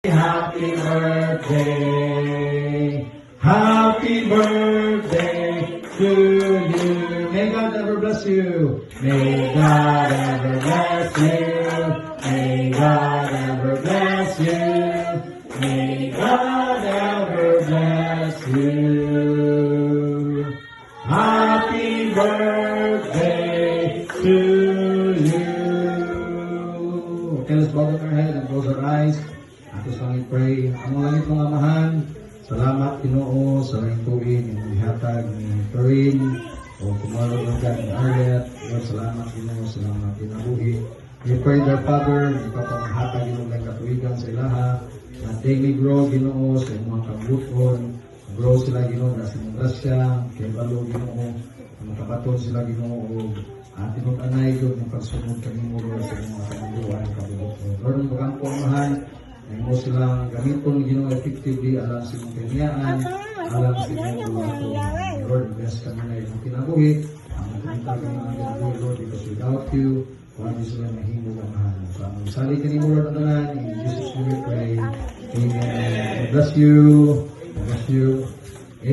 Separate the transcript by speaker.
Speaker 1: Happy birthday. Happy birthday to you. May God ever bless you. May God ever bless you. May God ever bless you. May God ever bless you. Happy birthday to you. Okay, let's bow down our head and close our eyes. Atos lang i-pray. Ang langit mong amahan, salamat Ginoo sa langit tuwin, yung ihatag ni Corinne, o kumaro ng God ni Arlette. Lord, salamat Ginoo sa mga kinabuhi. We pray their Father, ipapanghatag Ginoo ng katuwigan sa ilaha, na daily grow Ginoo sa mga kabuton, grow sila Ginoo na sa mga grasya, kay balo Ginoo, makabaton sila Ginoo, at tinag-anay doon ng pagsunod kanimo Lord sa mga kabubuan ng kabubuton. Lord, ang bagang pumahan, ay mo silang gamiton Ginoo effectively alam sa mga kanyaan, alam sa mga buwato. Lord, bless kami na yung kinabuhi, ang kumita kami ng kinabuhi Lord, because without you, wala sila mahimo ang mahal. So, ang sali kanimo Lord na in Jesus' name we pray. Amen. God bless you. God bless you.